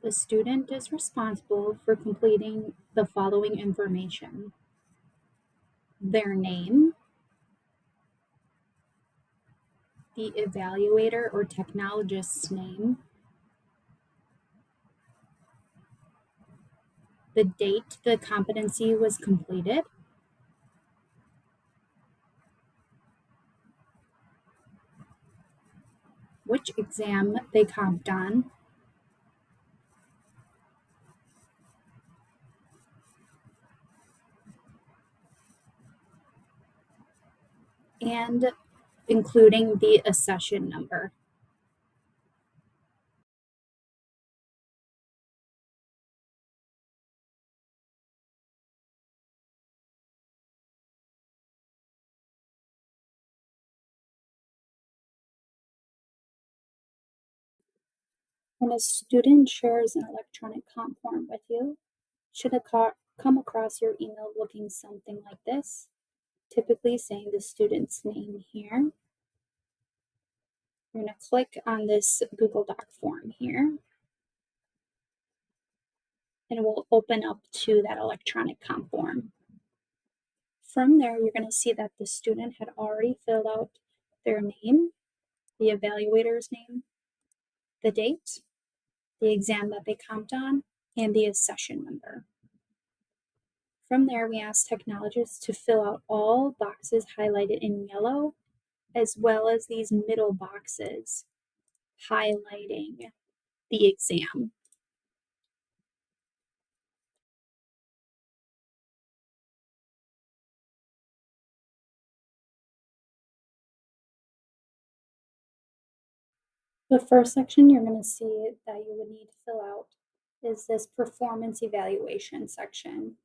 The student is responsible for completing the following information: their name, the evaluator or technologist's name, the date the competency was completed, which exam they comped on, and including the accession number. When a student shares an electronic comp form with you, should it come across your email looking something like this, typically saying the student's name here. You're going to click on this Google Doc form here, and it will open up to that electronic comp form. From there, you're going to see that the student had already filled out their name, the evaluator's name, the date, the exam that they comped on, and the accession number. From there, we asked technologists to fill out all boxes highlighted in yellow, as well as these middle boxes highlighting the exam. The first section you're going to see that you would need to fill out is this performance evaluation section.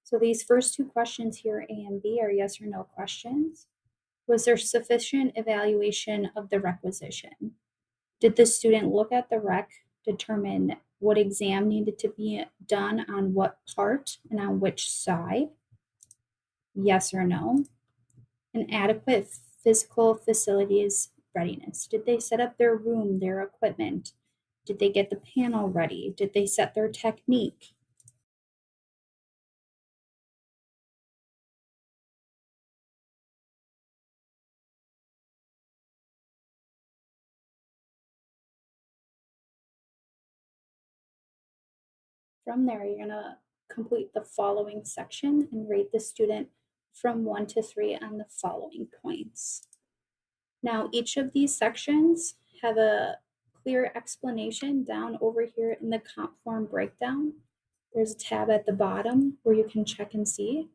So these first two questions here, A and B, are yes or no questions. Was there sufficient evaluation of the requisition? Did the student look at the rec, determine what exam needed to be done on what part and on which side? Yes or no? An adequate physical facilities readiness. Did they set up their room, their equipment? Did they get the panel ready? Did they set their technique? From there, you're going to complete the following section and rate the student from 1 to 3 on the following points. Now, each of these sections have a clear explanation down over here in the comp form breakdown. There's a tab at the bottom where you can check and see.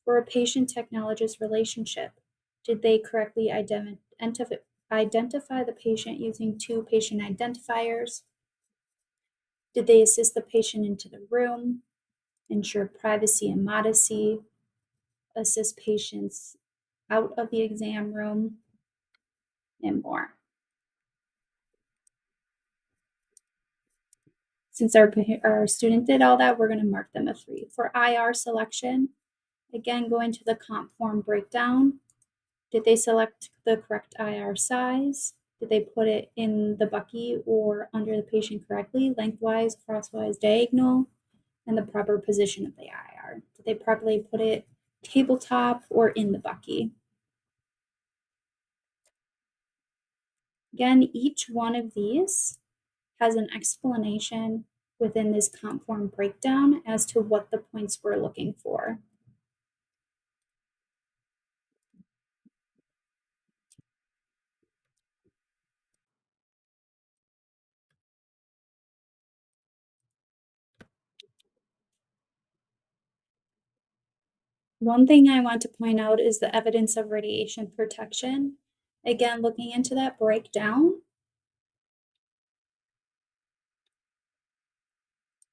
For a patient-technologist relationship, did they correctly identify the patient using 2 patient identifiers? Did they assist the patient into the room, ensure privacy and modesty, assist patients out of the exam room, and more? Since our student did all that, we're going to mark them a 3. For IR selection, again, going to the comp form breakdown, did they select the correct IR size? Did they put it in the bucky or under the patient correctly, lengthwise, crosswise, diagonal, and the proper position of the IR? Did they properly put it tabletop or in the bucky? Again, each one of these has an explanation within this comp form breakdown as to what the points we're looking for. One thing I want to point out is the evidence of radiation protection. Again, looking into that breakdown,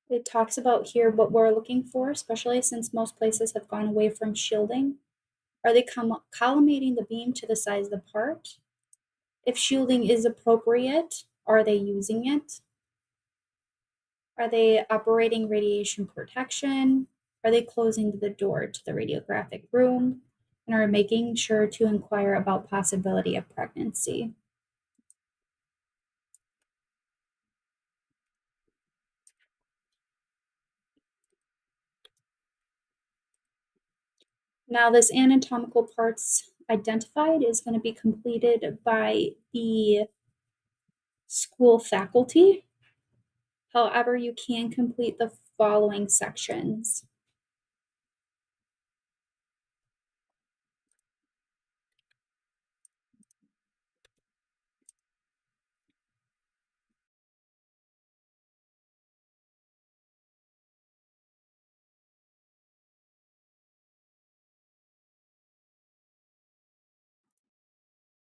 it talks about here what we're looking for, especially since most places have gone away from shielding. Are they collimating the beam to the size of the part? If shielding is appropriate, are they using it? Are they operating radiation protection? Are they closing the door to the radiographic room? And are making sure to inquire about possibility of pregnancy? Now, this anatomical parts identified is going to be completed by the school faculty. However, you can complete the following sections.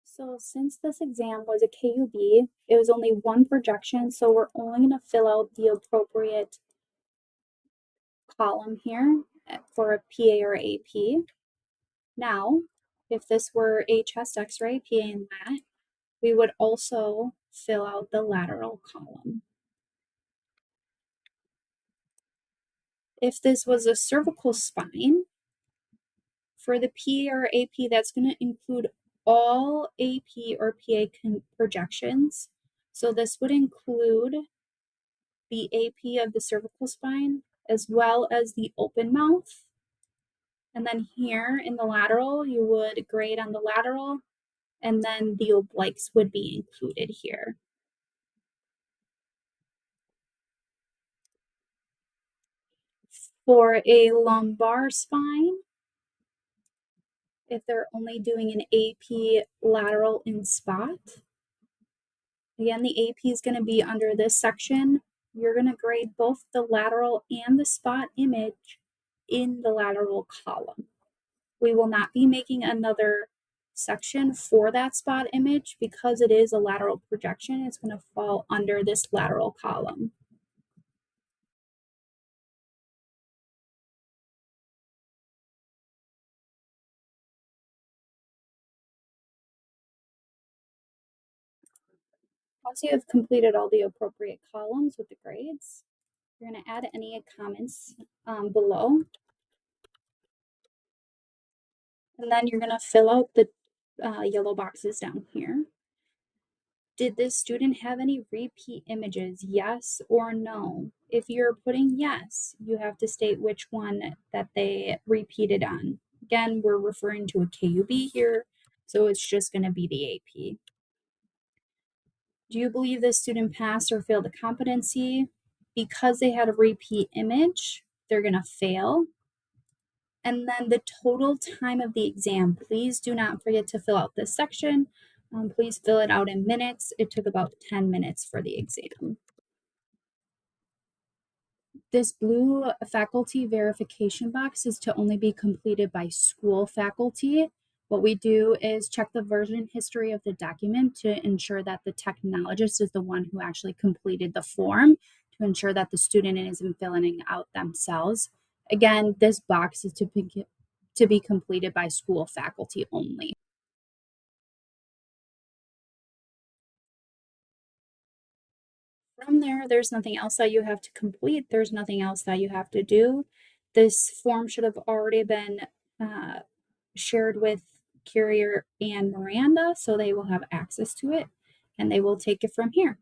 So since this exam was a KUB, it was only one projection, so we're only going to fill out the appropriate column here for a PA or AP. Now, if this were a chest x-ray, PA and lat, we would also fill out the lateral column. If this was a cervical spine, for the PA or AP, that's going to include all AP or PA projections. So this would include the AP of the cervical spine as well as the open mouth. And then here in the lateral, you would grade on the lateral, and then the obliques would be included here. For a lumbar spine, if they're only doing an AP lateral in spot, again, the AP is going to be under this section. You're going to grade both the lateral and the spot image in the lateral column. We will not be making another section for that spot image because it is a lateral projection. It's going to fall under this lateral column. Once you have completed all the appropriate columns with the grades, you're going to add any comments below. And then you're going to fill out the yellow boxes down here. Did this student have any repeat images? Yes or no? If you're putting yes, you have to state which one that they repeated on. Again, we're referring to a KUB here, so it's just going to be the AP. Do you believe this student passed or failed the competency? Because they had a repeat image, they're going to fail. And then the total time of the exam, please do not forget to fill out this section. Please fill it out in minutes. It took about 10 minutes for the exam. This blue faculty verification box is to only be completed by school faculty. What we do is check the version history of the document to ensure that the technologist is the one who actually completed the form, to ensure that the student isn't filling out themselves. Again, this box is to be completed by school faculty only. From there, there's nothing else that you have to complete. There's nothing else that you have to do. This form should have already been shared with Carrier and Miranda, so they will have access to it and they will take it from here.